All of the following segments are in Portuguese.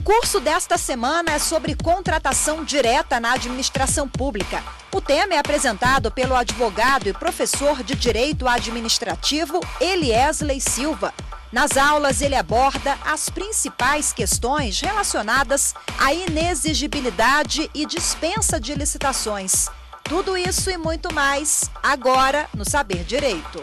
curso desta semana é sobre contratação direta na administração pública. O tema é apresentado pelo advogado e professor de Direito Administrativo Eliesley Silva. Nas aulas, ele aborda as principais questões relacionadas à inexigibilidade e dispensa de licitações. Tudo isso e muito mais, agora no Saber Direito.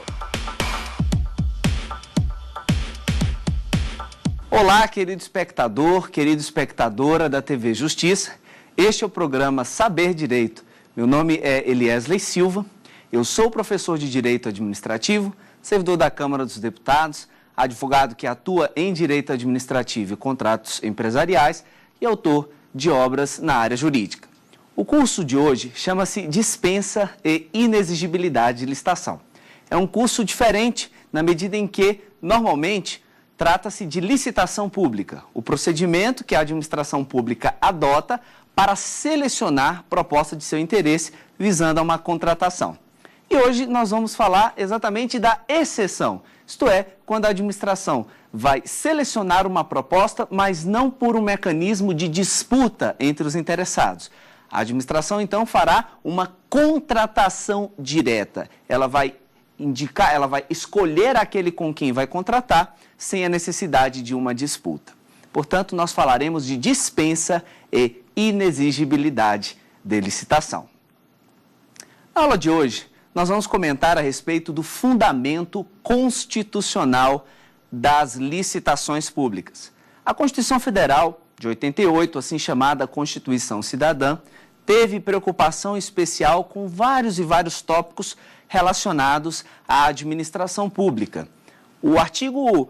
Olá, querido espectador, querida espectadora da TV Justiça. Este é o programa Saber Direito. Meu nome é Eliesley Silva, eu sou professor de Direito Administrativo, servidor da Câmara dos Deputados, advogado que atua em Direito Administrativo e Contratos Empresariais e autor de obras na área jurídica. O curso de hoje chama-se Dispensa e Inexigibilidade de Licitação. É um curso diferente na medida em que, normalmente, trata-se de licitação pública, o procedimento que a administração pública adota para selecionar proposta de seu interesse visando a uma contratação. E hoje nós vamos falar exatamente da exceção, isto é, quando a administração vai selecionar uma proposta, mas não por um mecanismo de disputa entre os interessados. A administração, então, fará uma contratação direta. Ela vai escolher aquele com quem vai contratar sem a necessidade de uma disputa. Portanto, nós falaremos de dispensa e inexigibilidade de licitação. Na aula de hoje, nós vamos comentar a respeito do fundamento constitucional das licitações públicas. A Constituição Federal de 88, assim chamada Constituição Cidadã, teve preocupação especial com vários tópicos relacionados à administração pública. O artigo,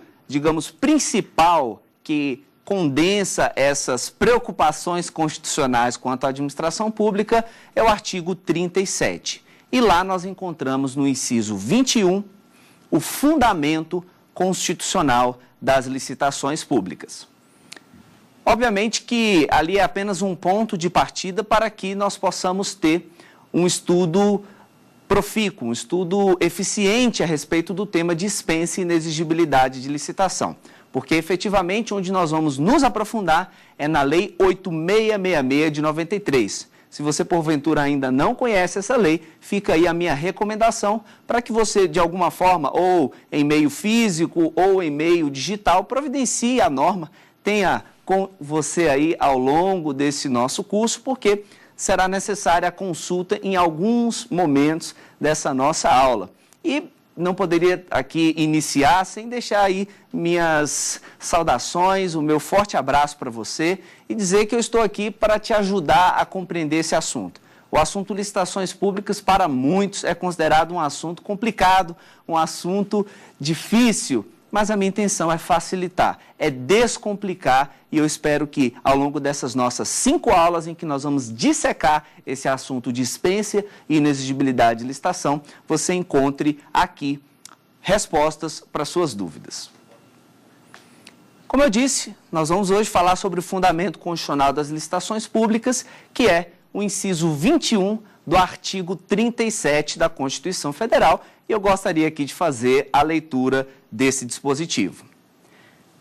principal que condensa essas preocupações constitucionais quanto à administração pública é o artigo 37. E lá nós encontramos no inciso 21 o fundamento constitucional das licitações públicas. Obviamente que ali é apenas um ponto de partida para que nós possamos ter um estudo profícuo, um estudo eficiente a respeito do tema dispensa e inexigibilidade de licitação. Porque, efetivamente, onde nós vamos nos aprofundar é na Lei 8666 de 93. Se você, porventura, ainda não conhece essa lei, fica aí a minha recomendação para que você, de alguma forma, ou em meio físico ou em meio digital, providencie a norma, tenha com você aí ao longo desse nosso curso, porque será necessária a consulta em alguns momentos dessa nossa aula. E não poderia aqui iniciar sem deixar aí minhas saudações, o meu forte abraço para você e dizer que eu estou aqui para te ajudar a compreender esse assunto. O assunto licitações públicas, para muitos, é considerado um assunto complicado, um assunto difícil, mas a minha intenção é facilitar, é descomplicar e eu espero que ao longo dessas nossas 5 aulas em que nós vamos dissecar esse assunto dispensa e inexigibilidade de licitação, você encontre aqui respostas para suas dúvidas. Como eu disse, nós vamos hoje falar sobre o fundamento constitucional das licitações públicas, que é o inciso 21 do artigo 37 da Constituição Federal, e eu gostaria aqui de fazer a leitura desse dispositivo.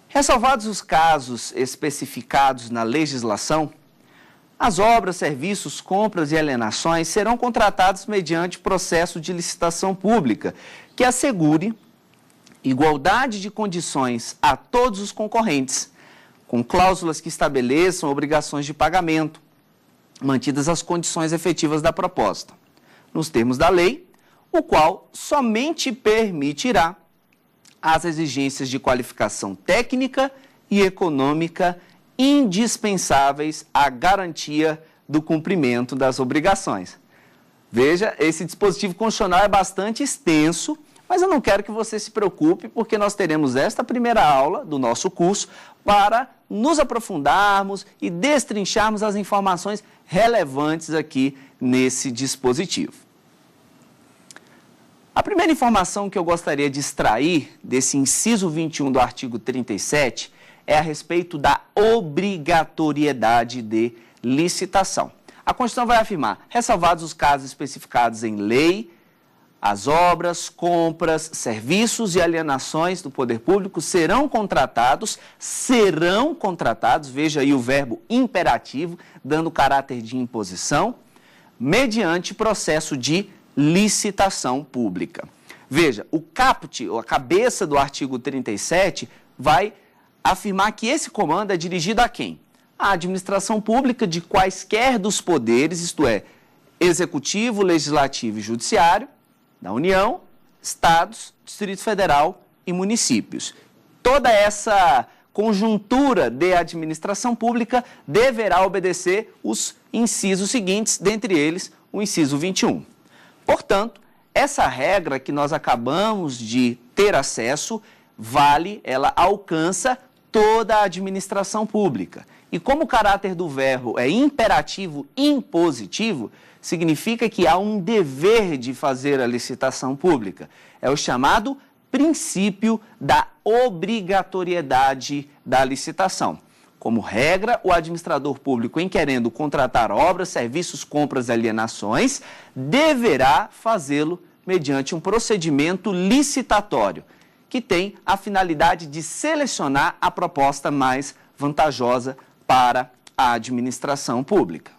Ressalvados os casos especificados na legislação, as obras, serviços, compras e alienações serão contratadas mediante processo de licitação pública que assegure igualdade de condições a todos os concorrentes, com cláusulas que estabeleçam obrigações de pagamento, mantidas as condições efetivas da proposta, nos termos da lei, o qual somente permitirá as exigências de qualificação técnica e econômica indispensáveis à garantia do cumprimento das obrigações. Veja, esse dispositivo constitucional é bastante extenso, mas eu não quero que você se preocupe, porque nós teremos esta primeira aula do nosso curso para nos aprofundarmos e destrincharmos as informações relevantes aqui nesse dispositivo. A primeira informação que eu gostaria de extrair desse inciso 21 do artigo 37 é a respeito da obrigatoriedade de licitação. A Constituição vai afirmar, ressalvados os casos especificados em lei, as obras, compras, serviços e alienações do poder público serão contratados, veja aí o verbo imperativo, dando caráter de imposição, mediante processo de licitação pública. Veja, o caput, ou a cabeça do artigo 37, vai afirmar que esse comando é dirigido a quem? A administração pública de quaisquer dos poderes, isto é, executivo, legislativo e judiciário, da União, estados, Distrito Federal e municípios. Toda essa conjuntura de administração pública deverá obedecer os incisos seguintes, dentre eles o inciso 21. Portanto, essa regra que nós acabamos de ter acesso ela alcança toda a administração pública. E como o caráter do verbo é imperativo impositivo, significa que há um dever de fazer a licitação pública. É o chamado princípio da obrigatoriedade da licitação. Como regra, o administrador público, em querendo contratar obras, serviços, compras e alienações, deverá fazê-lo mediante um procedimento licitatório, que tem a finalidade de selecionar a proposta mais vantajosa para a administração pública.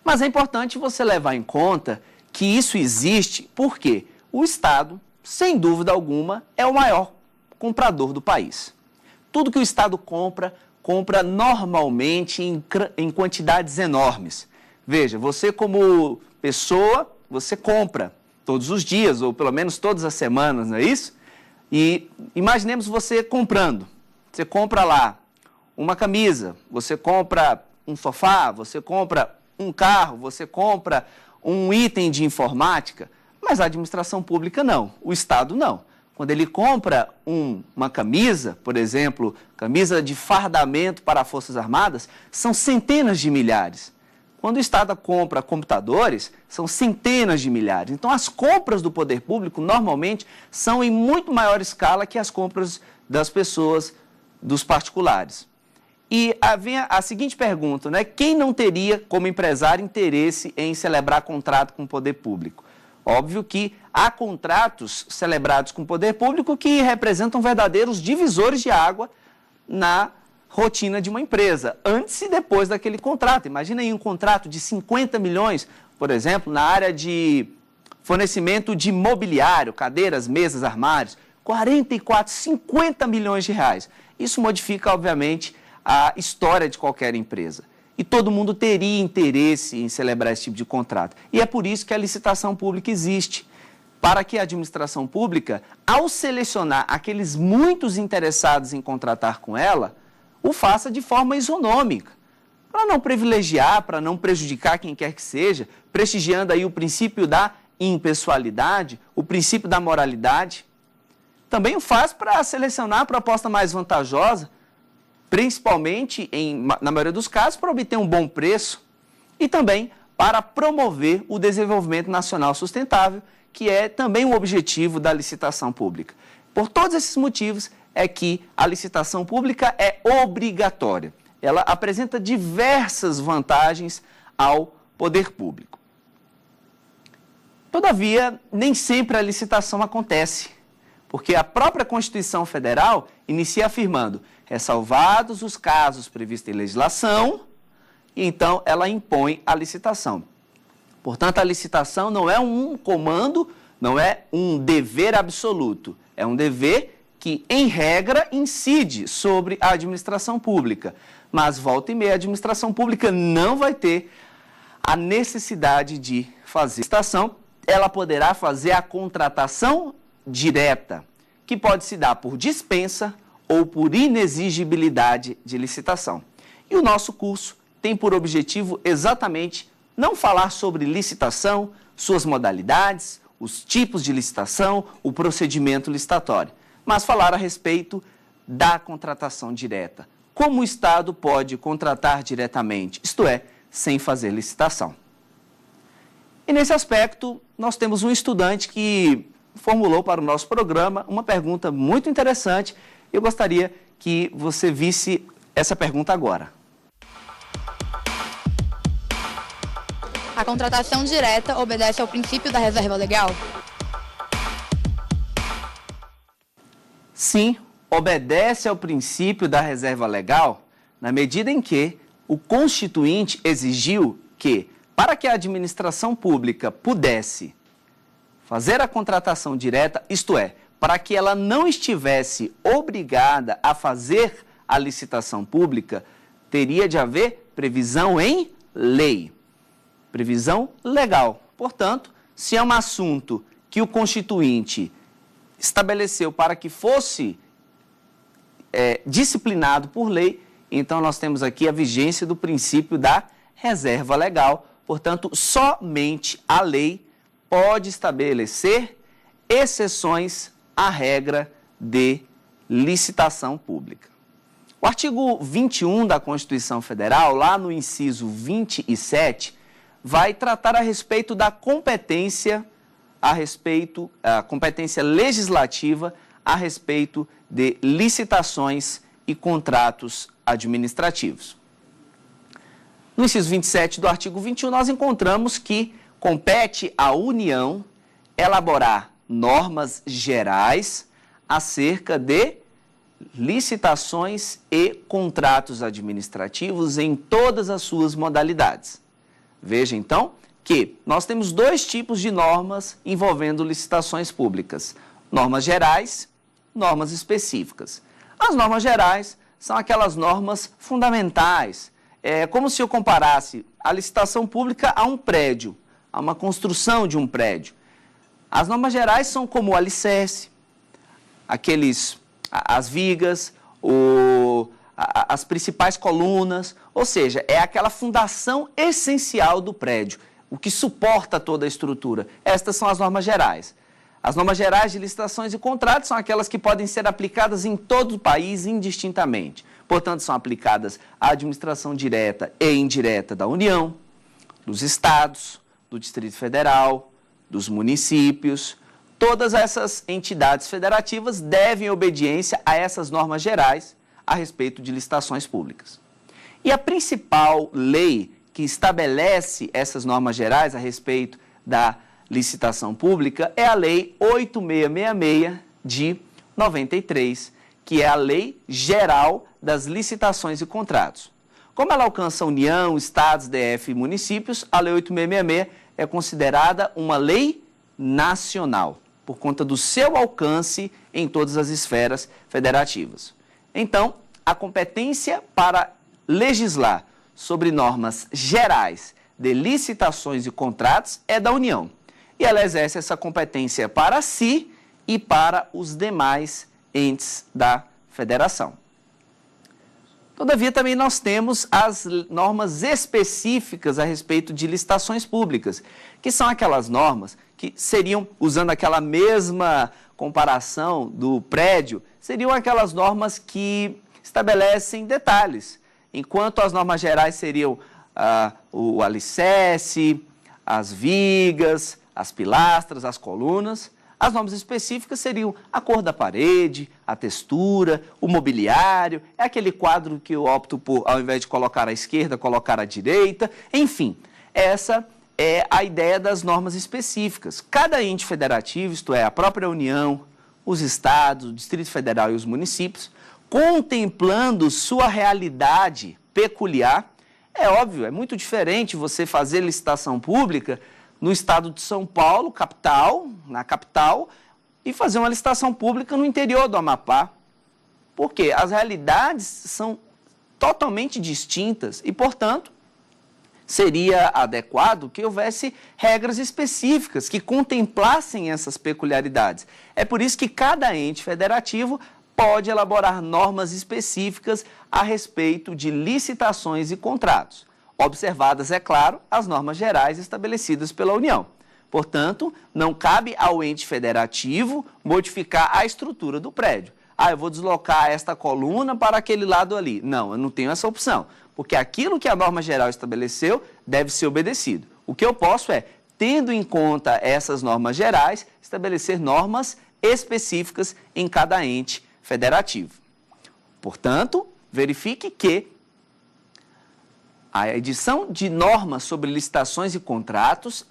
Mas é importante você levar em conta que isso existe porque o Estado, sem dúvida alguma, é o maior comprador do país. Tudo que o Estado compra normalmente em quantidades enormes. Veja, você como pessoa, você compra todos os dias, ou pelo menos todas as semanas, não é isso? E imaginemos você comprando. Você compra lá uma camisa, você compra um sofá, você compra um carro, você compra um item de informática, mas a administração pública não, o Estado não. Quando ele compra uma camisa, por exemplo, camisa de fardamento para as Forças Armadas, são centenas de milhares. Quando o Estado compra computadores, são centenas de milhares. Então, as compras do poder público, normalmente, são em muito maior escala que as compras das pessoas, dos particulares. E vem a seguinte pergunta, né? Quem não teria, como empresário, interesse em celebrar contrato com o poder público? Óbvio que há contratos celebrados com o poder público que representam verdadeiros divisores de água na rotina de uma empresa, antes e depois daquele contrato. Imagina aí um contrato de 50 milhões, por exemplo, na área de fornecimento de mobiliário, cadeiras, mesas, armários, 44, 50 milhões de reais. Isso modifica, obviamente, a história de qualquer empresa. E todo mundo teria interesse em celebrar esse tipo de contrato. E é por isso que a licitação pública existe, para que a administração pública, ao selecionar aqueles muitos interessados em contratar com ela, o faça de forma isonômica, para não privilegiar, para não prejudicar quem quer que seja, prestigiando aí o princípio da impessoalidade, o princípio da moralidade. Também o faz para selecionar a proposta mais vantajosa, principalmente, na maioria dos casos, para obter um bom preço e também para promover o desenvolvimento nacional sustentável, que é também um objetivo da licitação pública. Por todos esses motivos é que a licitação pública é obrigatória. Ela apresenta diversas vantagens ao poder público. Todavia, nem sempre a licitação acontece, porque a própria Constituição Federal inicia afirmando: ressalvados os casos previstos em legislação, e então ela impõe a licitação. Portanto, a licitação não é um comando, não é um dever absoluto, é um dever que, em regra, incide sobre a administração pública. Mas, volta e meia, a administração pública não vai ter a necessidade de fazer licitação. Ela poderá fazer a contratação direta, que pode se dar por dispensa ou por inexigibilidade de licitação. E o nosso curso tem por objetivo exatamente não falar sobre licitação, suas modalidades, os tipos de licitação, o procedimento licitatório, mas falar a respeito da contratação direta. Como o Estado pode contratar diretamente, isto é, sem fazer licitação. E nesse aspecto, nós temos um estudante que formulou para o nosso programa uma pergunta muito interessante. Eu gostaria que você visse essa pergunta agora. A contratação direta obedece ao princípio da reserva legal? Sim, obedece ao princípio da reserva legal, na medida em que o Constituinte exigiu que, para que a administração pública pudesse fazer a contratação direta, isto é, para que ela não estivesse obrigada a fazer a licitação pública, teria de haver previsão em lei, previsão legal. Portanto, se é um assunto que o Constituinte estabeleceu para que fosse disciplinado por lei, então nós temos aqui a vigência do princípio da reserva legal. Portanto, somente a lei pode estabelecer exceções à regra de licitação pública. O artigo 21 da Constituição Federal, lá no inciso 27, vai tratar a respeito da competência, a competência legislativa a respeito de licitações e contratos administrativos. No inciso 27 do artigo 21, nós encontramos que compete à União elaborar normas gerais acerca de licitações e contratos administrativos em todas as suas modalidades. Veja, então, que nós temos dois tipos de normas envolvendo licitações públicas: normas gerais, normas específicas. As normas gerais são aquelas normas fundamentais. É como se eu comparasse a licitação pública a um prédio, a uma construção de um prédio. As normas gerais são como o alicerce, as vigas, as principais colunas, ou seja, é aquela fundação essencial do prédio, o que suporta toda a estrutura. Estas são as normas gerais. As normas gerais de licitações e contratos são aquelas que podem ser aplicadas em todo o país indistintamente. Portanto, são aplicadas à administração direta e indireta da União, dos estados, do Distrito Federal, dos municípios. Todas essas entidades federativas devem obediência a essas normas gerais a respeito de licitações públicas. E a principal lei que estabelece essas normas gerais a respeito da licitação pública é a Lei 8666 de 93, que é a Lei Geral das Licitações e Contratos. Como ela alcança a União, estados, DF e municípios, a Lei 8666 é considerada uma lei nacional, por conta do seu alcance em todas as esferas federativas. Então, a competência para legislar sobre normas gerais de licitações e contratos é da União. E ela exerce essa competência para si e para os demais entes da federação. Todavia, também nós temos as normas específicas a respeito de licitações públicas, que são aquelas normas que seriam, usando aquela mesma comparação do prédio, seriam aquelas normas que estabelecem detalhes, enquanto as normas gerais seriam o alicerce, as vigas, as pilastras, as colunas. As normas específicas seriam a cor da parede, a textura, o mobiliário, é aquele quadro que eu opto por, ao invés de colocar à esquerda, colocar à direita, enfim. Essa é a ideia das normas específicas. Cada ente federativo, isto é, a própria União, os estados, o Distrito Federal e os municípios, contemplando sua realidade peculiar. É óbvio, é muito diferente você fazer licitação pública no estado de São Paulo, na capital, e fazer uma licitação pública no interior do Amapá. Por quê? As realidades são totalmente distintas e, portanto, seria adequado que houvesse regras específicas que contemplassem essas peculiaridades. É por isso que cada ente federativo pode elaborar normas específicas a respeito de licitações e contratos, observadas, é claro, as normas gerais estabelecidas pela União. Portanto, não cabe ao ente federativo modificar a estrutura do prédio. Eu vou deslocar esta coluna para aquele lado ali. Não, eu não tenho essa opção, porque aquilo que a norma geral estabeleceu deve ser obedecido. O que eu posso é, tendo em conta essas normas gerais, estabelecer normas específicas em cada ente federativo. Portanto, verifique que A edição de normas sobre licitações e contratos,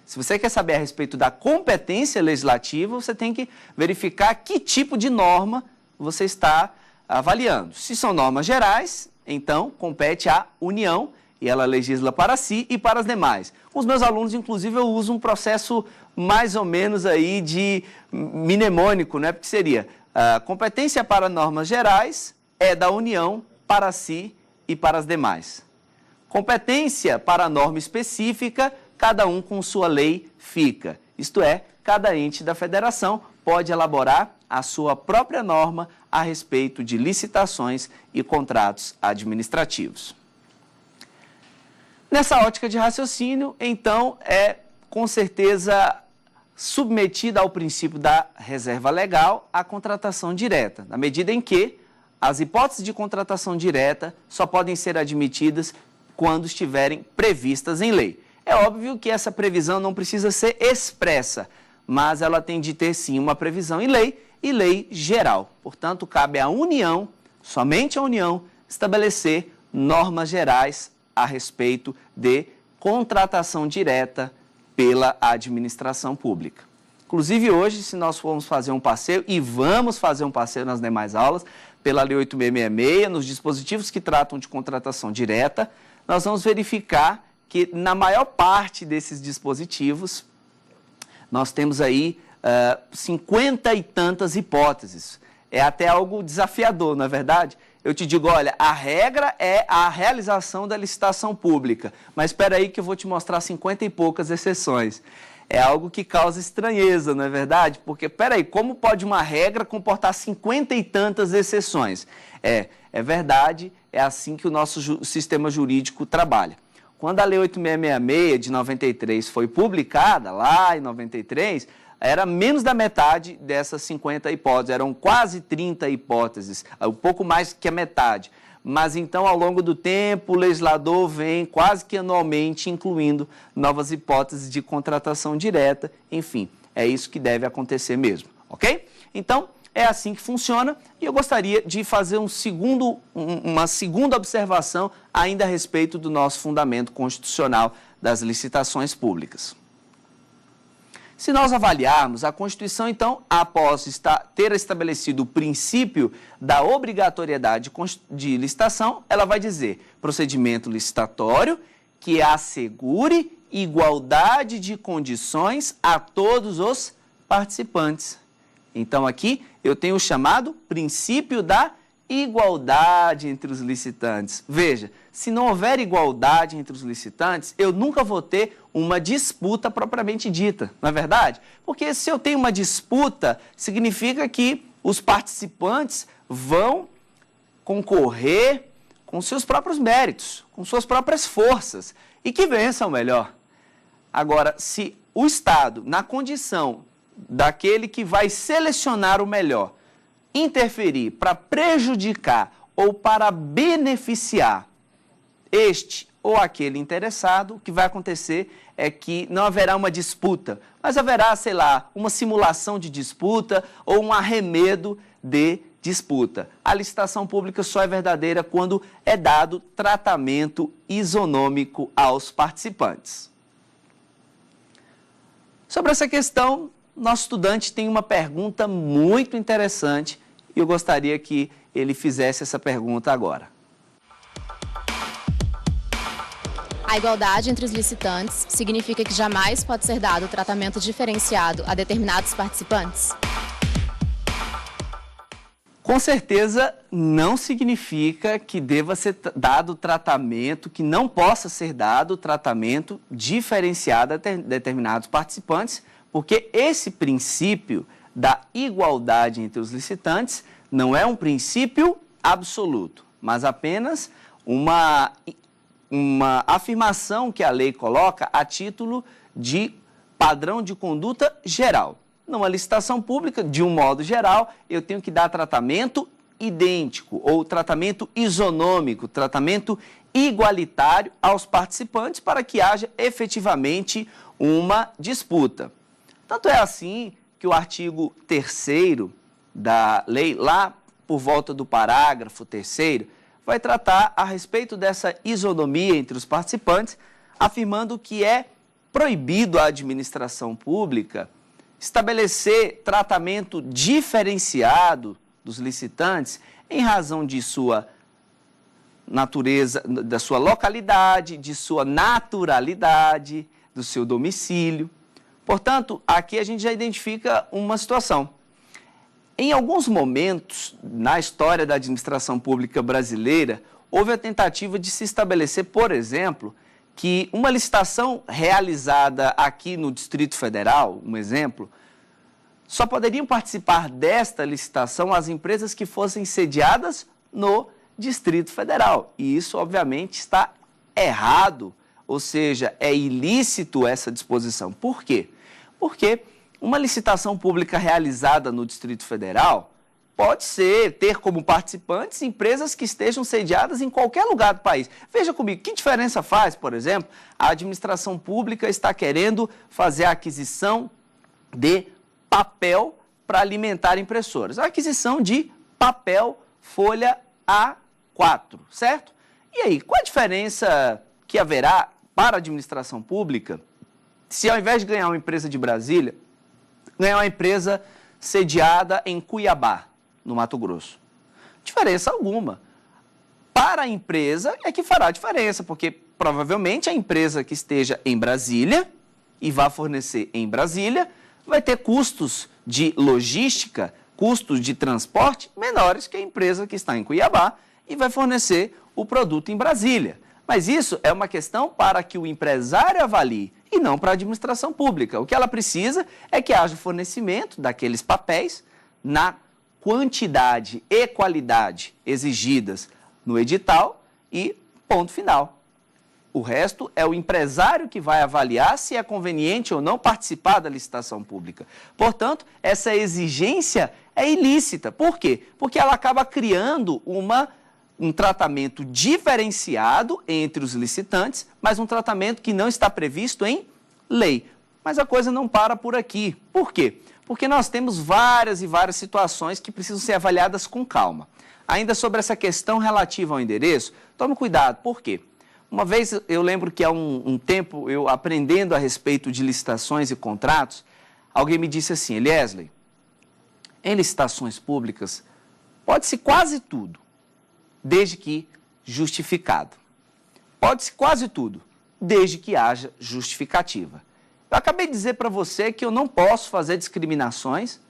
se você quer saber a respeito da competência legislativa, você tem que verificar que tipo de norma você está avaliando. Se são normas gerais, então compete à União e ela legisla para si e para as demais. Com os meus alunos, inclusive, eu uso um processo mais ou menos aí de mnemônico, né? Porque seria competência para normas gerais é da União para si e para as demais. Competência para norma específica, cada um com sua lei fica. Isto é, cada ente da federação pode elaborar a sua própria norma a respeito de licitações e contratos administrativos. Nessa ótica de raciocínio, então, é com certeza submetida ao princípio da reserva legal a contratação direta, na medida em que as hipóteses de contratação direta só podem ser admitidas quando estiverem previstas em lei. É óbvio que essa previsão não precisa ser expressa, mas ela tem de ter sim uma previsão em lei e lei geral. Portanto, cabe à União, somente à União, estabelecer normas gerais a respeito de contratação direta pela administração pública. Inclusive hoje, se nós formos fazer um passeio, e vamos fazer um passeio nas demais aulas, pela Lei 8666, nos dispositivos que tratam de contratação direta, nós vamos verificar que na maior parte desses dispositivos nós temos aí 50 e tantas hipóteses. É até algo desafiador, não é verdade? Eu te digo, olha, a regra é a realização da licitação pública, mas espera aí que eu vou te mostrar 50 e poucas exceções. É algo que causa estranheza, não é verdade? Porque, espera aí, como pode uma regra comportar 50 e tantas exceções? É verdade, é assim que o nosso sistema jurídico trabalha. Quando a Lei 8666 de 93 foi publicada, lá em 93, era menos da metade dessas 50 hipóteses, eram quase 30 hipóteses, um pouco mais que a metade. Mas então, ao longo do tempo, o legislador vem quase que anualmente incluindo novas hipóteses de contratação direta, enfim, é isso que deve acontecer mesmo, ok? Então, é assim que funciona e eu gostaria de fazer uma segunda observação ainda a respeito do nosso fundamento constitucional das licitações públicas. Se nós avaliarmos a Constituição, então, após ter estabelecido o princípio da obrigatoriedade de licitação, ela vai dizer procedimento licitatório que assegure igualdade de condições a todos os participantes. Então, aqui eu tenho o chamado princípio da igualdade entre os licitantes. Veja, se não houver igualdade entre os licitantes, eu nunca vou ter uma disputa propriamente dita, não é verdade? Porque se eu tenho uma disputa, significa que os participantes vão concorrer com seus próprios méritos, com suas próprias forças, e que vençam melhor. Agora, se o Estado, na condição daquele que vai selecionar o melhor, interferir para prejudicar ou para beneficiar este ou aquele interessado, o que vai acontecer é que não haverá uma disputa, mas haverá, sei lá, uma simulação de disputa ou um arremedo de disputa. A licitação pública só é verdadeira quando é dado tratamento isonômico aos participantes. Sobre essa questão, nosso estudante tem uma pergunta muito interessante e eu gostaria que ele fizesse essa pergunta agora. A igualdade entre os licitantes significa que jamais pode ser dado tratamento diferenciado a determinados participantes? Com certeza não significa que deva ser dado tratamento, que não possa ser dado tratamento diferenciado a determinados participantes, porque esse princípio da igualdade entre os licitantes não é um princípio absoluto, mas apenas uma afirmação que a lei coloca a título de padrão de conduta geral. Numa licitação pública, de um modo geral, eu tenho que dar tratamento idêntico ou tratamento isonômico, tratamento igualitário aos participantes para que haja efetivamente uma disputa. Tanto é assim que o artigo 3º da lei, lá por volta do parágrafo 3º, vai tratar a respeito dessa isonomia entre os participantes, afirmando que é proibido à administração pública estabelecer tratamento diferenciado dos licitantes em razão de sua natureza, da sua localidade, de sua naturalidade, do seu domicílio. Portanto, aqui a gente já identifica uma situação. Em alguns momentos na história da administração pública brasileira, houve a tentativa de se estabelecer, por exemplo, que uma licitação realizada aqui no Distrito Federal, um exemplo, só poderiam participar desta licitação as empresas que fossem sediadas no Distrito Federal. E isso, obviamente, está errado, ou seja, é ilícito essa disposição. Por quê? Porque uma licitação pública realizada no Distrito Federal pode ter como participantes empresas que estejam sediadas em qualquer lugar do país. Veja comigo, que diferença faz, por exemplo, a administração pública está querendo fazer a aquisição de papel para alimentar impressoras. A aquisição de papel folha A4, certo? E aí, qual a diferença que haverá para a administração pública se ao invés de ganhar uma empresa de Brasília, ganhar uma empresa sediada em Cuiabá, no Mato Grosso? Diferença alguma. Para a empresa é que fará diferença, porque provavelmente a empresa que esteja em Brasília e vá fornecer em Brasília vai ter custos de logística, custos de transporte menores que a empresa que está em Cuiabá e vai fornecer o produto em Brasília. Mas isso é uma questão para que o empresário avalie e não para a administração pública. O que ela precisa é que haja fornecimento daqueles papéis na quantidade e qualidade exigidas no edital e ponto final. O resto é o empresário que vai avaliar se é conveniente ou não participar da licitação pública. Portanto, essa exigência é ilícita. Por quê? Porque ela acaba criando um tratamento diferenciado entre os licitantes, mas um tratamento que não está previsto em lei. Mas a coisa não para por aqui. Por quê? Porque nós temos várias e várias situações que precisam ser avaliadas com calma. Ainda sobre essa questão relativa ao endereço, tome cuidado. Por quê? Uma vez eu lembro que há um tempo, eu aprendendo a respeito de licitações e contratos, alguém me disse assim: Eliesley, em licitações públicas pode-se quase tudo, desde que justificado. Pode-se quase tudo, desde que haja justificativa. Eu acabei de dizer para você que eu não posso fazer discriminações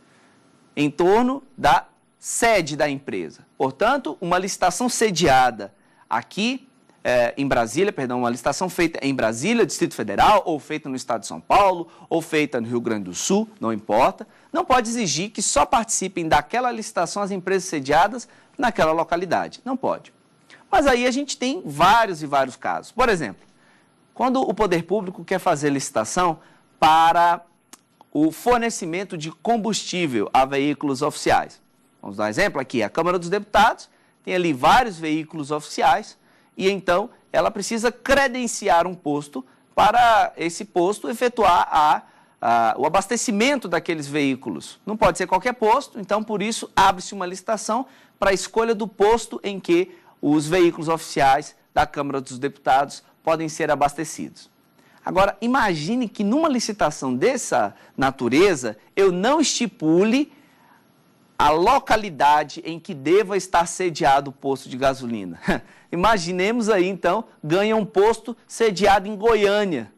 em torno da sede da empresa. Portanto, uma licitação sediada aqui em Brasília, uma licitação feita em Brasília, Distrito Federal, ou feita no estado de São Paulo, ou feita no Rio Grande do Sul, não importa, não pode exigir que só participem daquela licitação as empresas sediadas naquela localidade. Não pode. Mas aí a gente tem vários e vários casos. Por exemplo, quando o poder público quer fazer licitação para o fornecimento de combustível a veículos oficiais. Vamos dar um exemplo aqui, a Câmara dos Deputados tem ali vários veículos oficiais e então ela precisa credenciar um posto para esse posto efetuar o abastecimento daqueles veículos. Não pode ser qualquer posto, então por isso abre-se uma licitação para a escolha do posto em que os veículos oficiais da Câmara dos Deputados podem ser abastecidos. Agora, imagine que numa licitação dessa natureza, eu não estipule a localidade em que deva estar sediado o posto de gasolina. Imaginemos aí, então, ganha um posto sediado em Goiânia,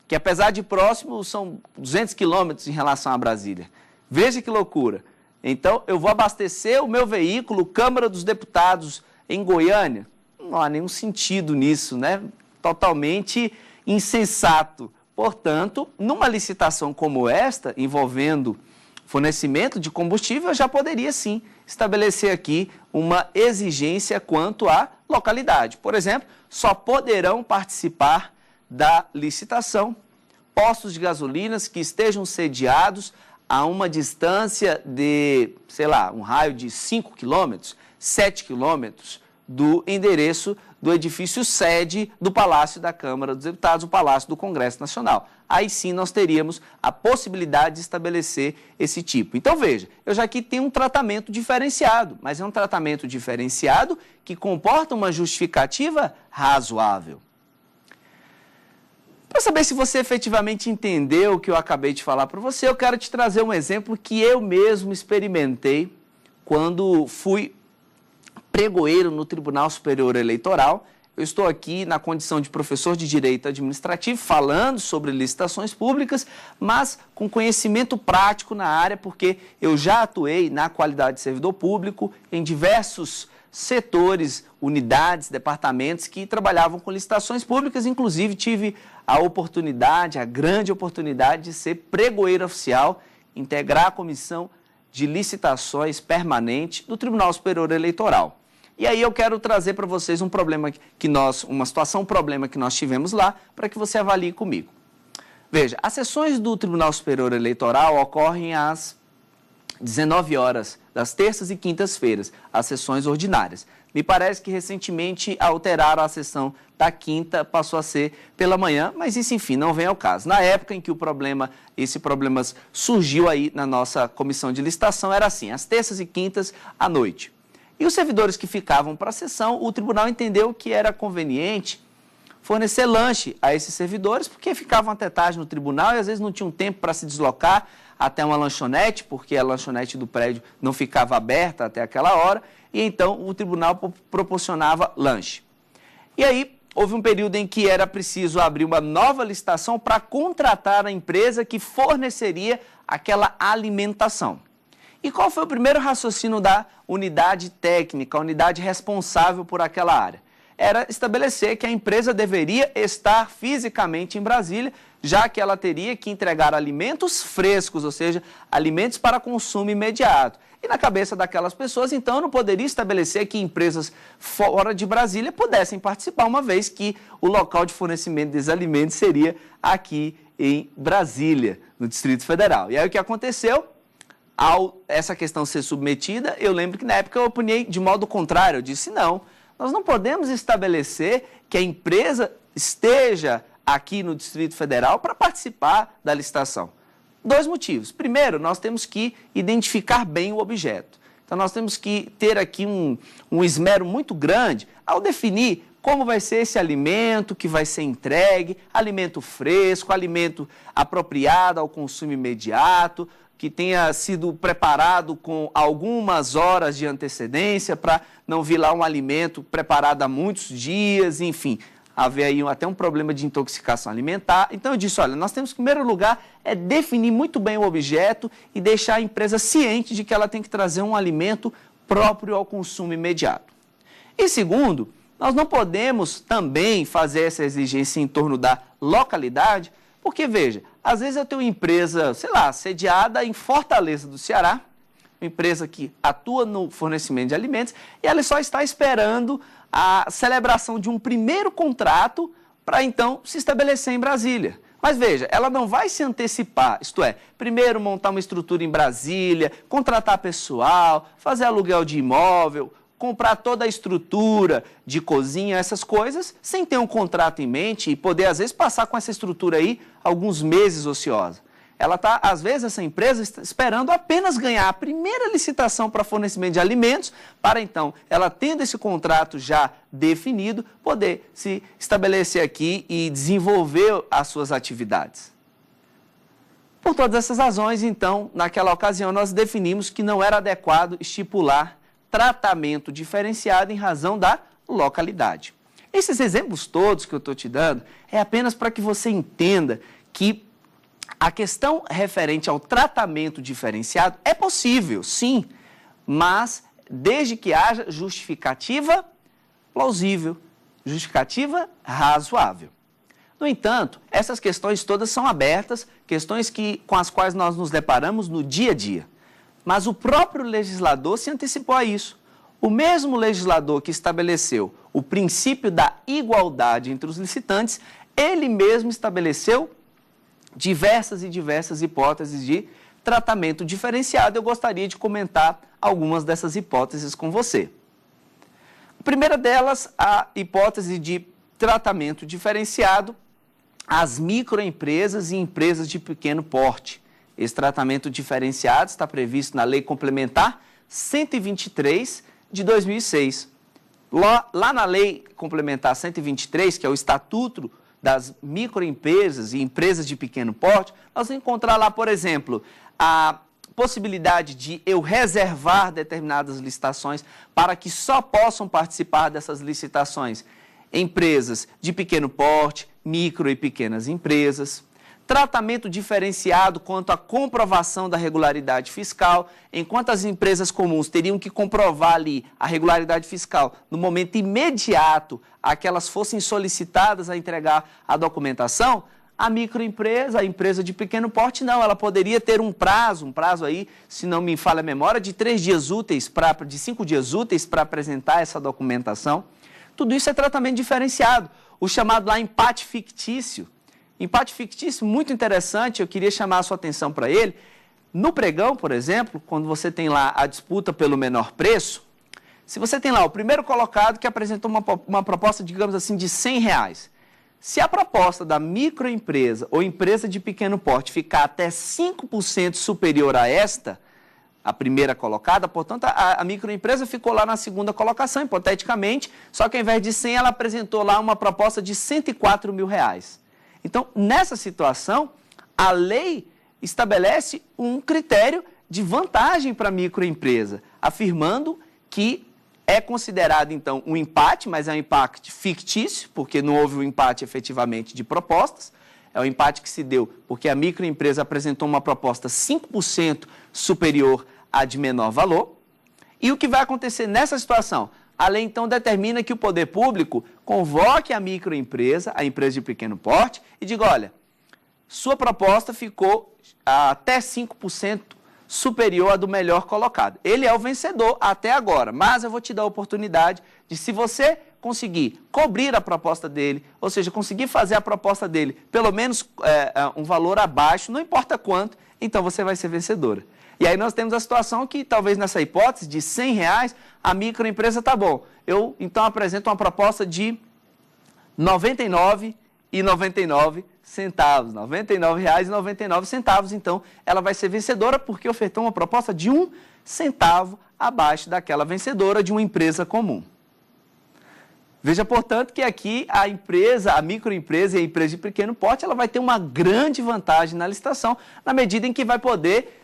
que apesar de próximo, são 200 quilômetros em relação a Brasília. Veja que loucura. Então, eu vou abastecer o meu veículo, Câmara dos Deputados, em Goiânia? Não há nenhum sentido nisso, né? Totalmente insensato. Portanto, numa licitação como esta, envolvendo fornecimento de combustível, eu já poderia sim estabelecer aqui uma exigência quanto à localidade. Por exemplo, só poderão participar da licitação postos de gasolinas que estejam sediados a uma distância de, sei lá, um raio de 5 quilômetros, 7 quilômetros do endereço do edifício sede do Palácio da Câmara dos Deputados, o Palácio do Congresso Nacional. Aí sim nós teríamos a possibilidade de estabelecer esse tipo. Então veja, eu já aqui tenho um tratamento diferenciado, mas é um tratamento diferenciado que comporta uma justificativa razoável. Para saber se você efetivamente entendeu o que eu acabei de falar para você, eu quero te trazer um exemplo que eu mesmo experimentei quando fui pregoeiro no Tribunal Superior Eleitoral. Eu estou aqui na condição de professor de Direito Administrativo, falando sobre licitações públicas, mas com conhecimento prático na área, porque eu já atuei na qualidade de servidor público em diversos setores, unidades, departamentos que trabalhavam com licitações públicas. Inclusive, tive a oportunidade, a grande oportunidade de ser pregoeiro oficial, integrar a comissão de licitações permanente do Tribunal Superior Eleitoral. E aí eu quero trazer para vocês um problema um problema que nós tivemos lá, para que você avalie comigo. Veja, as sessões do Tribunal Superior Eleitoral ocorrem às 19 horas, das terças e quintas-feiras, as sessões ordinárias. Me parece que recentemente alteraram a sessão da quinta, passou a ser pela manhã, mas isso, enfim, não vem ao caso. Na época em que esse problema surgiu aí na nossa comissão de licitação, era assim, às terças e quintas à noite. E os servidores que ficavam para a sessão, o tribunal entendeu que era conveniente fornecer lanche a esses servidores, porque ficavam até tarde no tribunal e às vezes não tinham tempo para se deslocar até uma lanchonete, porque a lanchonete do prédio não ficava aberta até aquela hora, e então o tribunal proporcionava lanche. E aí houve um período em que era preciso abrir uma nova licitação para contratar a empresa que forneceria aquela alimentação. E qual foi o primeiro raciocínio da unidade técnica, a unidade responsável por aquela área? Era estabelecer que a empresa deveria estar fisicamente em Brasília, já que ela teria que entregar alimentos frescos, ou seja, alimentos para consumo imediato. E na cabeça daquelas pessoas, então, eu não poderia estabelecer que empresas fora de Brasília pudessem participar, uma vez que o local de fornecimento desses alimentos seria aqui em Brasília, no Distrito Federal. E aí o que aconteceu? Ao essa questão ser submetida, eu lembro que na época eu opinei de modo contrário, eu disse não, nós não podemos estabelecer que a empresa esteja aqui no Distrito Federal para participar da licitação. Dois motivos. Primeiro, nós temos que identificar bem o objeto. Então, nós temos que ter aqui um esmero muito grande ao definir como vai ser esse alimento que vai ser entregue, alimento fresco, alimento apropriado ao consumo imediato, que tenha sido preparado com algumas horas de antecedência para não vir lá um alimento preparado há muitos dias, enfim, haver aí até um problema de intoxicação alimentar. Então eu disse, olha, nós temos que, em primeiro lugar, definir muito bem o objeto e deixar a empresa ciente de que ela tem que trazer um alimento próprio ao consumo imediato. E segundo, nós não podemos também fazer essa exigência em torno da localidade, porque, veja, às vezes eu tenho uma empresa, sei lá, sediada em Fortaleza do Ceará, uma empresa que atua no fornecimento de alimentos, e ela só está esperando a celebração de um primeiro contrato para, então, se estabelecer em Brasília. Mas, veja, ela não vai se antecipar, isto é, primeiro montar uma estrutura em Brasília, contratar pessoal, fazer aluguel de imóvel, comprar toda a estrutura de cozinha, essas coisas, sem ter um contrato em mente e poder, às vezes, passar com essa estrutura aí alguns meses ociosa. Ela está, às vezes, essa empresa está esperando apenas ganhar a primeira licitação para fornecimento de alimentos, para então, ela tendo esse contrato já definido, poder se estabelecer aqui e desenvolver as suas atividades. Por todas essas razões, então, naquela ocasião, nós definimos que não era adequado estipular tratamento diferenciado em razão da localidade. Esses exemplos todos que eu estou te dando é apenas para que você entenda que a questão referente ao tratamento diferenciado é possível, sim, mas desde que haja justificativa plausível, justificativa razoável. No entanto, essas questões todas são abertas, questões com as quais nós nos deparamos no dia a dia. Mas o próprio legislador se antecipou a isso. O mesmo legislador que estabeleceu o princípio da igualdade entre os licitantes, ele mesmo estabeleceu diversas hipóteses de tratamento diferenciado. Eu gostaria de comentar algumas dessas hipóteses com você. A primeira delas, a hipótese de tratamento diferenciado às microempresas e empresas de pequeno porte. Esse tratamento diferenciado está previsto na Lei Complementar 123 de 2006. Lá na Lei Complementar 123, que é o Estatuto das Microempresas e Empresas de Pequeno Porte, nós vamos encontrar lá, por exemplo, a possibilidade de eu reservar determinadas licitações para que só possam participar dessas licitações empresas de pequeno porte, micro e pequenas empresas. Tratamento diferenciado quanto à comprovação da regularidade fiscal, enquanto as empresas comuns teriam que comprovar ali a regularidade fiscal no momento imediato a que elas fossem solicitadas a entregar a documentação, a microempresa, a empresa de pequeno porte, não, ela poderia ter um prazo aí, se não me falha a memória, de 5 dias úteis para apresentar essa documentação. Tudo isso é tratamento diferenciado, o chamado lá empate fictício. Empate fictício muito interessante, eu queria chamar a sua atenção para ele. No pregão, por exemplo, quando você tem lá a disputa pelo menor preço, se você tem lá o primeiro colocado que apresentou uma proposta, digamos assim, de R$100, se a proposta da microempresa ou empresa de pequeno porte ficar até 5% superior a esta, a primeira colocada, portanto, a microempresa ficou lá na segunda colocação, hipoteticamente, só que ao invés de 100, ela apresentou lá uma proposta de R$104 mil. Então, nessa situação, a lei estabelece um critério de vantagem para a microempresa, afirmando que é considerado, então, um empate, mas é um empate fictício, porque não houve um empate efetivamente de propostas. É um empate que se deu porque a microempresa apresentou uma proposta 5% superior à de menor valor. E o que vai acontecer nessa situação? A lei, então, determina que o poder público convoque a microempresa, a empresa de pequeno porte, e diga, olha, sua proposta ficou até 5% superior à do melhor colocado. Ele é o vencedor até agora, mas eu vou te dar a oportunidade de, se você conseguir cobrir a proposta dele, ou seja, conseguir fazer a proposta dele pelo menos um valor abaixo, não importa quanto, então você vai ser vencedora. E aí nós temos a situação que, talvez nessa hipótese de R$100, a microempresa está bom. Eu, então, apresento uma proposta de R$ 99,99. R$ 99,99. Então, ela vai ser vencedora porque ofertou uma proposta de 1 centavo abaixo daquela vencedora de uma empresa comum. Veja, portanto, que aqui a microempresa e a empresa de pequeno porte, ela vai ter uma grande vantagem na licitação, na medida em que vai poder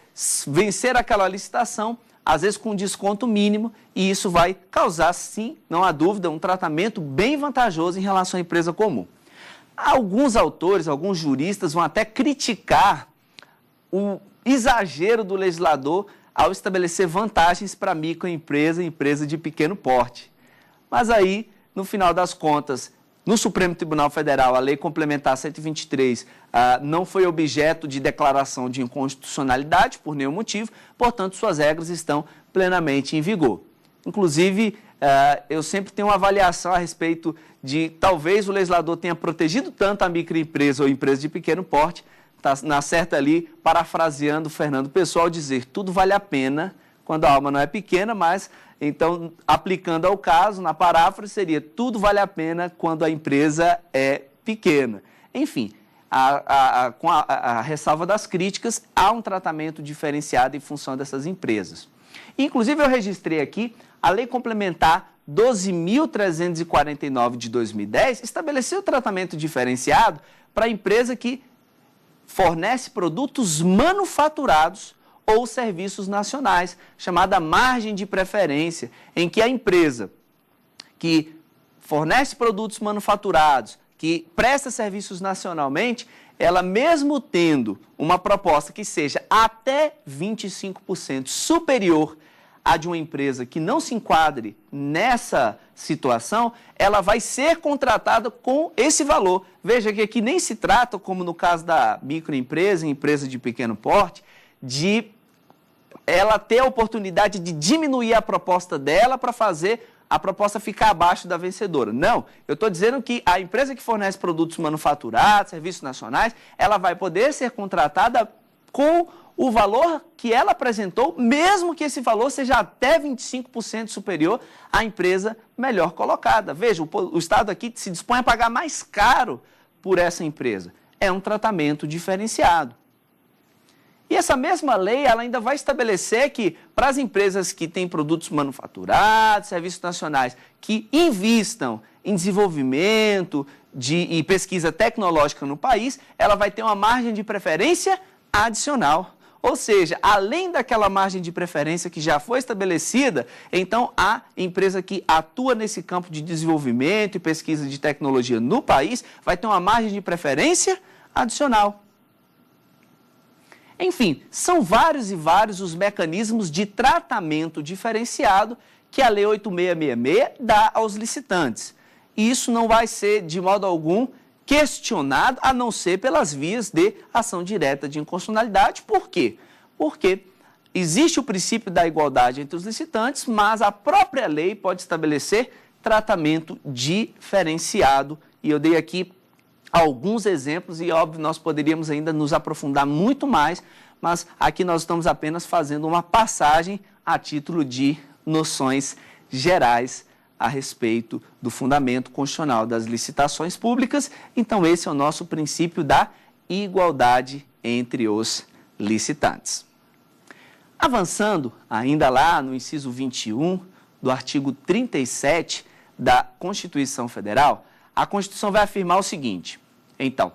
vencer aquela licitação, às vezes com desconto mínimo, e isso vai causar, sim, não há dúvida, um tratamento bem vantajoso em relação à empresa comum. Alguns autores, alguns juristas vão até criticar o exagero do legislador ao estabelecer vantagens para microempresa e empresa de pequeno porte. Mas aí, no final das contas, no Supremo Tribunal Federal, a Lei Complementar 123 não foi objeto de declaração de inconstitucionalidade por nenhum motivo, portanto, suas regras estão plenamente em vigor. Inclusive, eu sempre tenho uma avaliação a respeito de talvez o legislador tenha protegido tanto a microempresa ou empresa de pequeno porte, está na certa ali, parafraseando Fernando Pessoa, ao dizer tudo vale a pena quando a alma não é pequena, mas então, aplicando ao caso, na paráfrase seria tudo vale a pena quando a empresa é pequena. Enfim, com a ressalva das críticas, há um tratamento diferenciado em função dessas empresas. Inclusive, eu registrei aqui a Lei Complementar 12.349 de 2010, estabeleceu o tratamento diferenciado para a empresa que fornece produtos manufaturados ou serviços nacionais, chamada margem de preferência, em que a empresa que fornece produtos manufaturados, que presta serviços nacionalmente, ela mesmo tendo uma proposta que seja até 25% superior à de uma empresa que não se enquadre nessa situação, ela vai ser contratada com esse valor. Veja que aqui nem se trata, como no caso da microempresa, empresa de pequeno porte, de ela ter a oportunidade de diminuir a proposta dela para fazer a proposta ficar abaixo da vencedora. Não, eu estou dizendo que a empresa que fornece produtos manufaturados, serviços nacionais, ela vai poder ser contratada com o valor que ela apresentou, mesmo que esse valor seja até 25% superior à empresa melhor colocada. Veja, o Estado aqui se dispõe a pagar mais caro por essa empresa. É um tratamento diferenciado. E essa mesma lei, ela ainda vai estabelecer que para as empresas que têm produtos manufaturados, serviços nacionais, que invistam em desenvolvimento e pesquisa tecnológica no país, ela vai ter uma margem de preferência adicional. Ou seja, além daquela margem de preferência que já foi estabelecida, então a empresa que atua nesse campo de desenvolvimento e pesquisa de tecnologia no país vai ter uma margem de preferência adicional. Enfim, são vários e vários os mecanismos de tratamento diferenciado que a Lei 8666 dá aos licitantes. E isso não vai ser, de modo algum, questionado, a não ser pelas vias de ação direta de inconstitucionalidade. Por quê? Porque existe o princípio da igualdade entre os licitantes, mas a própria lei pode estabelecer tratamento diferenciado. E eu dei aqui alguns exemplos e, óbvio, nós poderíamos ainda nos aprofundar muito mais, mas aqui nós estamos apenas fazendo uma passagem a título de noções gerais a respeito do fundamento constitucional das licitações públicas. Então, esse é o nosso princípio da igualdade entre os licitantes. Avançando, ainda lá no inciso 21 do artigo 37 da Constituição Federal, a Constituição vai afirmar o seguinte: então,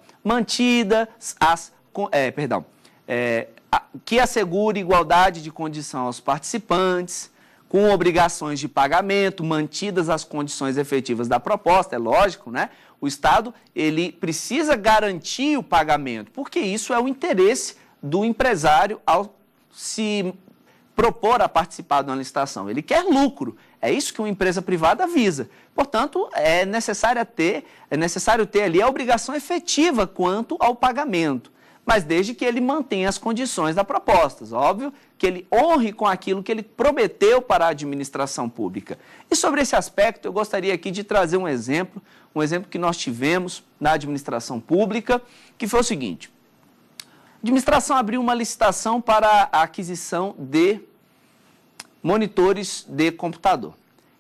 que assegure igualdade de condição aos participantes, com obrigações de pagamento, mantidas as condições efetivas da proposta, é lógico, né? O Estado, ele precisa garantir o pagamento, porque isso é o interesse do empresário ao se propor a participar de uma licitação. Ele quer lucro, é isso que uma empresa privada visa. Portanto, é necessário ter ali a obrigação efetiva quanto ao pagamento, mas desde que ele mantenha as condições da proposta. Óbvio que ele honre com aquilo que ele prometeu para a administração pública. E sobre esse aspecto, eu gostaria aqui de trazer um exemplo que nós tivemos na administração pública, que foi o seguinte: a administração abriu uma licitação para a aquisição de monitores de computador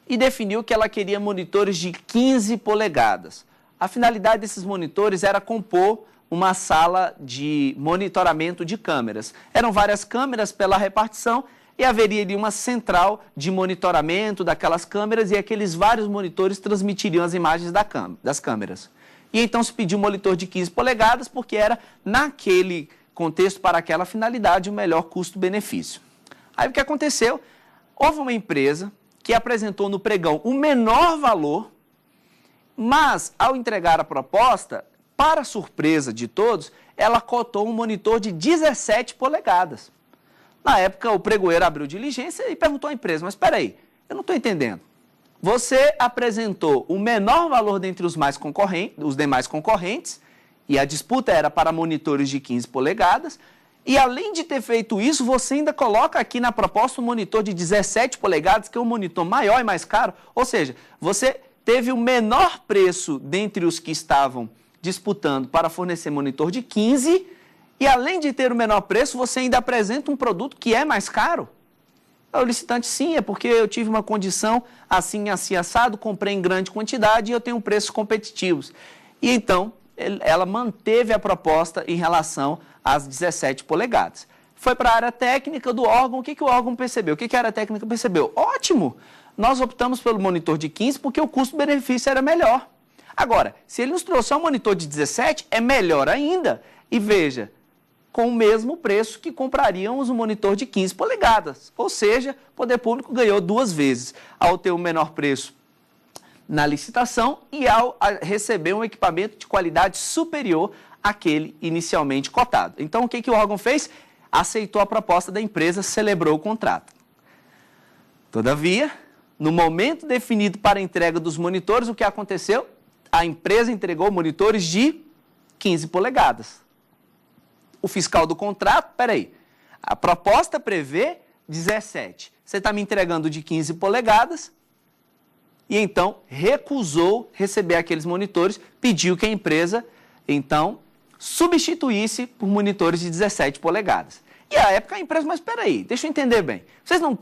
e definiu que ela queria monitores de 15 polegadas. A finalidade desses monitores era compor uma sala de monitoramento de câmeras. Eram várias câmeras pela repartição e haveria ali uma central de monitoramento daquelas câmeras e aqueles vários monitores transmitiriam as imagens das câmeras. E então se pediu um monitor de 15 polegadas porque era, naquele contexto, para aquela finalidade, o melhor custo-benefício. Aí o que aconteceu? Houve uma empresa que apresentou no pregão o menor valor, mas ao entregar a proposta, para surpresa de todos, ela cotou um monitor de 17 polegadas. Na época, o pregoeiro abriu diligência e perguntou à empresa: mas espera aí, eu não estou entendendo. Você apresentou o menor valor dentre os demais concorrentes, e a disputa era para monitores de 15 polegadas, e além de ter feito isso, você ainda coloca aqui na proposta um monitor de 17 polegadas, que é um monitor maior e mais caro. Ou seja, você teve o menor preço dentre os que estavam disputando para fornecer monitor de 15, e além de ter o menor preço, você ainda apresenta um produto que é mais caro. O licitante: sim, é porque eu tive uma condição assim, assim, assado, comprei em grande quantidade e eu tenho preços competitivos. E então, ela manteve a proposta em relação às 17 polegadas. Foi para a área técnica do órgão. O que o órgão percebeu? O que a área técnica percebeu? Ótimo! Nós optamos pelo monitor de 15 porque o custo-benefício era melhor. Agora, se ele nos trouxer um monitor de 17, é melhor ainda. E veja, com o mesmo preço que compraríamos um monitor de 15 polegadas. Ou seja, o poder público ganhou duas vezes, ao ter o menor preço na licitação e ao receber um equipamento de qualidade superior àquele inicialmente cotado. Então, o que o órgão fez? Aceitou a proposta da empresa, celebrou o contrato. Todavia, no momento definido para a entrega dos monitores, o que aconteceu? A empresa entregou monitores de 15 polegadas. O fiscal do contrato: peraí, a proposta prevê 17. Você está me entregando de 15 polegadas e então recusou receber aqueles monitores, pediu que a empresa então substituísse por monitores de 17 polegadas. E à época a empresa, mas espera aí, deixa eu entender bem. Vocês não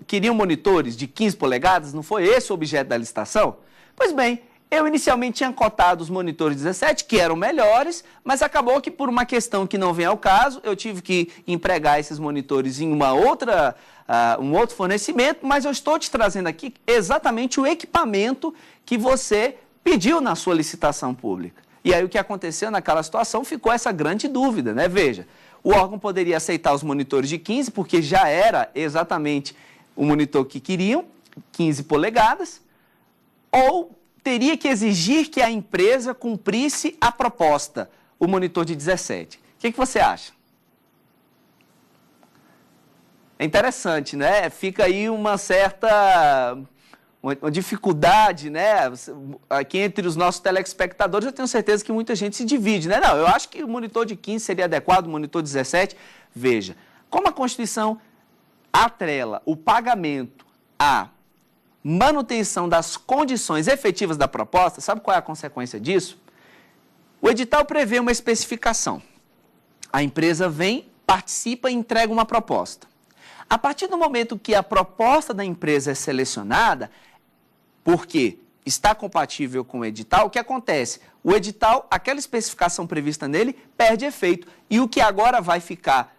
queriam monitores de 15 polegadas? Não foi esse o objeto da licitação? Pois bem, eu inicialmente tinha cotado os monitores 17, que eram melhores, mas acabou que por uma questão que não vem ao caso, eu tive que empregar esses monitores em um outro fornecimento, mas eu estou te trazendo aqui exatamente o equipamento que você pediu na sua licitação pública. E aí o que aconteceu naquela situação ficou essa grande dúvida, né? Veja, o órgão poderia aceitar os monitores de 15, porque já era exatamente o monitor que queriam, 15 polegadas, ou teria que exigir que a empresa cumprisse a proposta, o monitor de 17. O que você acha? É interessante, né? Fica aí uma certa dificuldade, né? Aqui entre os nossos telespectadores, eu tenho certeza que muita gente se divide, né? Não, eu acho que o monitor de 15 seria adequado, o monitor 17. Veja, como a Constituição atrela o pagamento à manutenção das condições efetivas da proposta, sabe qual é a consequência disso? O edital prevê uma especificação. A empresa vem, participa e entrega uma proposta. A partir do momento que a proposta da empresa é selecionada, porque está compatível com o edital, o que acontece? O edital, aquela especificação prevista nele, perde efeito. E o que agora vai ficar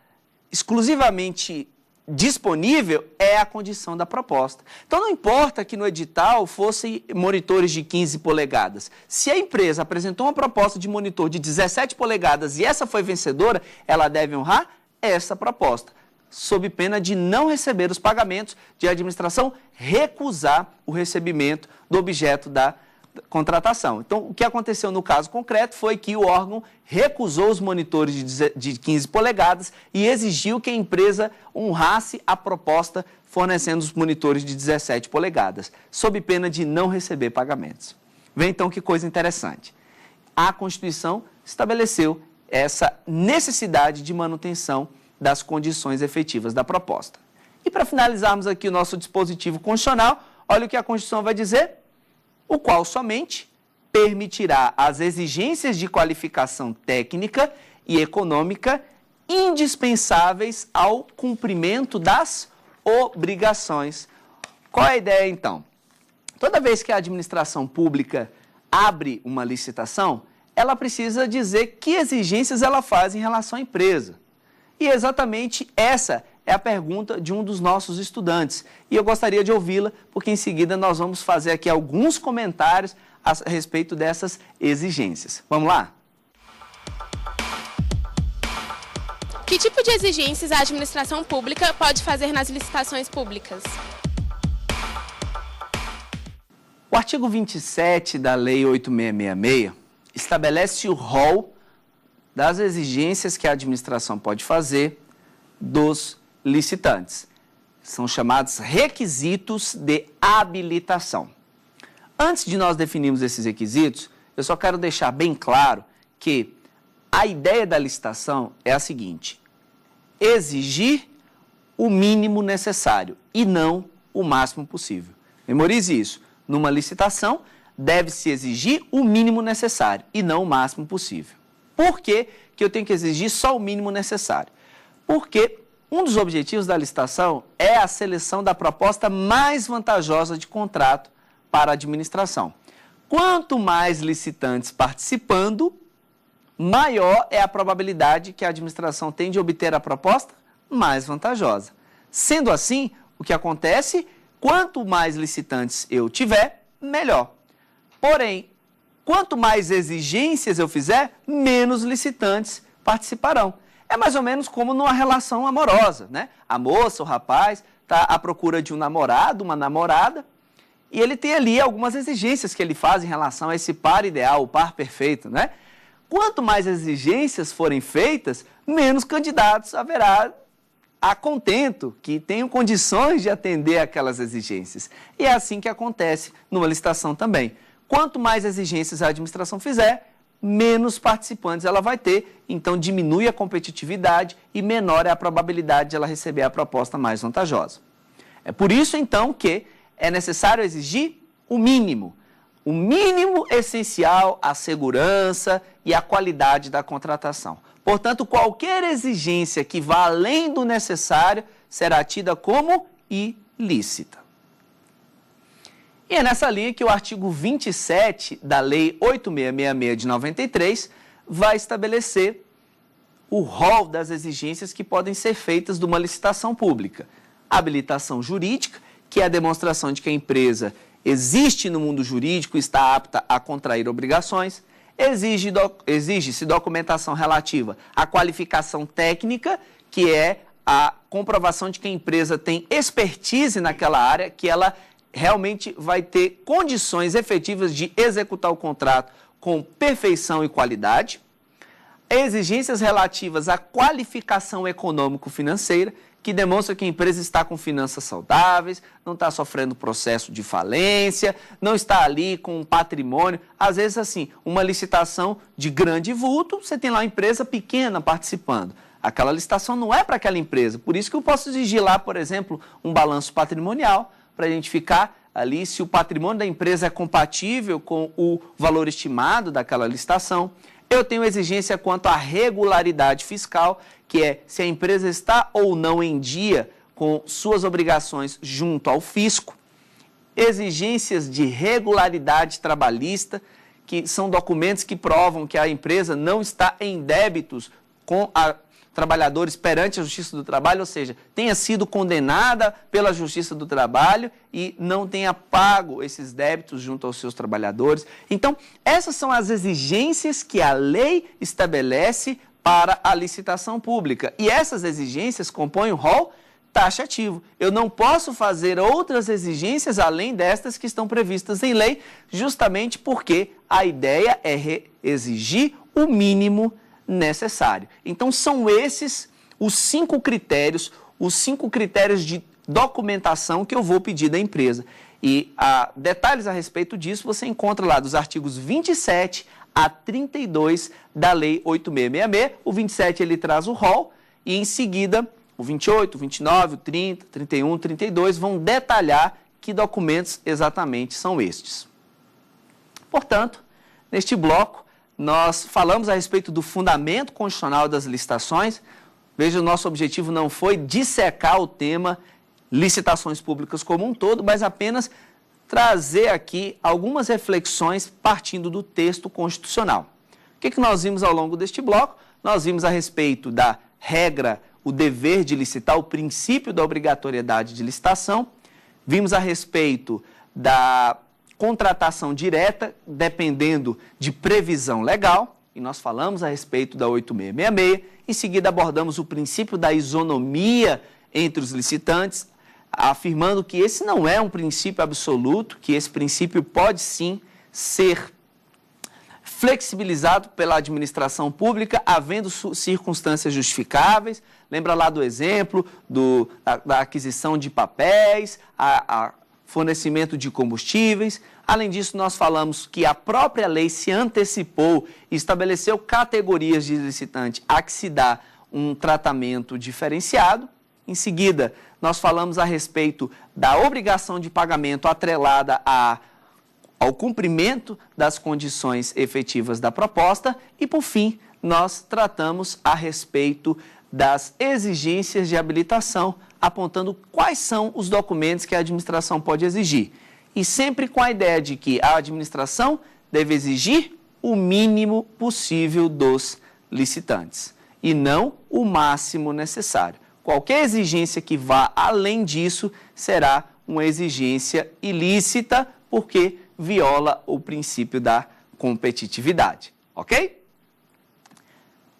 exclusivamente disponível é a condição da proposta. Então, não importa que no edital fossem monitores de 15 polegadas. Se a empresa apresentou uma proposta de monitor de 17 polegadas e essa foi vencedora, ela deve honrar essa proposta, sob pena de não receber os pagamentos, de a administração recusar o recebimento do objeto da contratação. Então, o que aconteceu no caso concreto foi que o órgão recusou os monitores de 15 polegadas e exigiu que a empresa honrasse a proposta fornecendo os monitores de 17 polegadas, sob pena de não receber pagamentos. Vê então que coisa interessante. A Constituição estabeleceu essa necessidade de manutenção das condições efetivas da proposta. E para finalizarmos aqui o nosso dispositivo constitucional, olha o que a Constituição vai dizer, o qual somente permitirá as exigências de qualificação técnica e econômica indispensáveis ao cumprimento das obrigações. Qual é a ideia, então? Toda vez que a administração pública abre uma licitação, ela precisa dizer que exigências ela faz em relação à empresa. E exatamente essa é a pergunta de um dos nossos estudantes. E eu gostaria de ouvi-la, porque em seguida nós vamos fazer aqui alguns comentários a respeito dessas exigências. Vamos lá? Que tipo de exigências a administração pública pode fazer nas licitações públicas? O artigo 27 da Lei 8666 estabelece o rol das exigências que a administração pode fazer dos licitantes. São chamados requisitos de habilitação. Antes de nós definirmos esses requisitos, eu só quero deixar bem claro que a ideia da licitação é a seguinte: exigir o mínimo necessário e não o máximo possível. Memorize isso. Numa licitação, deve-se exigir o mínimo necessário e não o máximo possível. Por que eu tenho que exigir só o mínimo necessário? Porque um dos objetivos da licitação é a seleção da proposta mais vantajosa de contrato para a administração. Quanto mais licitantes participando, maior é a probabilidade que a administração tem de obter a proposta mais vantajosa. Sendo assim, o que acontece? Quanto mais licitantes eu tiver, melhor. Porém, quanto mais exigências eu fizer, menos licitantes participarão. É mais ou menos como numa relação amorosa, né? A moça, o rapaz, está à procura de um namorado, uma namorada, e ele tem ali algumas exigências que ele faz em relação a esse par ideal, o par perfeito, né? Quanto mais exigências forem feitas, menos candidatos haverá a contento, que tenham condições de atender aquelas exigências. E é assim que acontece numa licitação também. Quanto mais exigências a administração fizer, menos participantes ela vai ter, então diminui a competitividade e menor é a probabilidade de ela receber a proposta mais vantajosa. É por isso, então, que é necessário exigir o mínimo. o mínimo essencial à segurança e à qualidade da contratação. Portanto, qualquer exigência que vá além do necessário será tida como ilícita. E é nessa linha que o artigo 27 da Lei 8666 de 93 vai estabelecer o rol das exigências que podem ser feitas de uma licitação pública. Habilitação jurídica, que é a demonstração de que a empresa existe no mundo jurídico e está apta a contrair obrigações. Exige-se documentação relativa à qualificação técnica, que é a comprovação de que a empresa tem expertise naquela área, que ela realmente vai ter condições efetivas de executar o contrato com perfeição e qualidade. Exigências relativas à qualificação econômico-financeira, que demonstra que a empresa está com finanças saudáveis, não está sofrendo processo de falência, não está ali com um patrimônio. Às vezes, assim, uma licitação de grande vulto, você tem lá uma empresa pequena participando. Aquela licitação não é para aquela empresa. Por isso que eu posso exigir lá, por exemplo, um balanço patrimonial, para identificar ali se o patrimônio da empresa é compatível com o valor estimado daquela licitação. Eu tenho exigência quanto à regularidade fiscal, que é se a empresa está ou não em dia com suas obrigações junto ao fisco. Exigências de regularidade trabalhista, que são documentos que provam que a empresa não está em débitos com trabalhadores perante a Justiça do Trabalho, ou seja, tenha sido condenada pela Justiça do Trabalho e não tenha pago esses débitos junto aos seus trabalhadores. Então, essas são as exigências que a lei estabelece para a licitação pública. E essas exigências compõem o rol taxativo. Eu não posso fazer outras exigências além destas que estão previstas em lei, justamente porque a ideia é exigir o mínimo necessário. Então, são esses os 5 critérios de documentação que eu vou pedir da empresa. E detalhes a respeito disso você encontra lá dos artigos 27 a 32 da Lei 8666. O 27 ele traz o rol e em seguida o 28, o 29, o 30, 31, 32 vão detalhar que documentos exatamente são estes. Portanto, neste bloco, nós falamos a respeito do fundamento constitucional das licitações. Veja, o nosso objetivo não foi dissecar o tema licitações públicas como um todo, mas apenas trazer aqui algumas reflexões partindo do texto constitucional. O que nós vimos ao longo deste bloco? Nós vimos a respeito da regra, o dever de licitar, o princípio da obrigatoriedade de licitação. Vimos a respeito da contratação direta, dependendo de previsão legal, e nós falamos a respeito da 8666. Em seguida, abordamos o princípio da isonomia entre os licitantes, afirmando que esse não é um princípio absoluto, que esse princípio pode sim ser flexibilizado pela administração pública, havendo circunstâncias justificáveis. Lembra lá do exemplo da aquisição de papéis, a fornecimento de combustíveis. Além disso, nós falamos que a própria lei se antecipou e estabeleceu categorias de licitante a que se dá um tratamento diferenciado. Em seguida, nós falamos a respeito da obrigação de pagamento atrelada ao cumprimento das condições efetivas da proposta. E, por fim, nós tratamos a respeito das exigências de habilitação, apontando quais são os documentos que a administração pode exigir. E sempre com a ideia de que a administração deve exigir o mínimo possível dos licitantes e não o máximo necessário. Qualquer exigência que vá além disso será uma exigência ilícita, porque viola o princípio da competitividade, ok?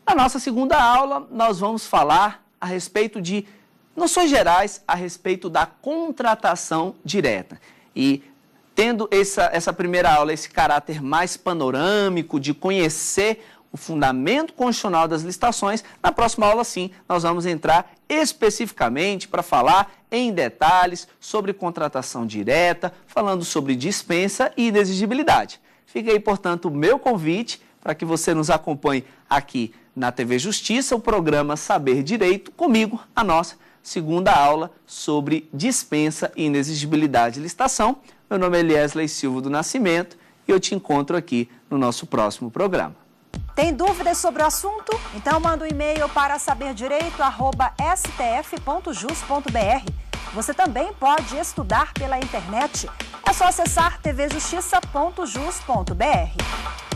Na nossa segunda aula, nós vamos falar a respeito de noções gerais a respeito da contratação direta. E tendo essa primeira aula, esse caráter mais panorâmico de conhecer o fundamento constitucional das licitações, na próxima aula, sim, nós vamos entrar especificamente para falar em detalhes sobre contratação direta, falando sobre dispensa e inexigibilidade. Fica aí, portanto, o meu convite para que você nos acompanhe aqui na TV Justiça, o programa Saber Direito, comigo, a nossa segunda aula sobre dispensa e inexigibilidade de licitação. Meu nome é Eliesley Silva do Nascimento eu te encontro aqui no nosso próximo programa. Tem dúvidas sobre o assunto? Então manda um e-mail para saberdireito@stf.jus.br. Você também pode estudar pela internet. É só acessar tvjustiça.jus.br.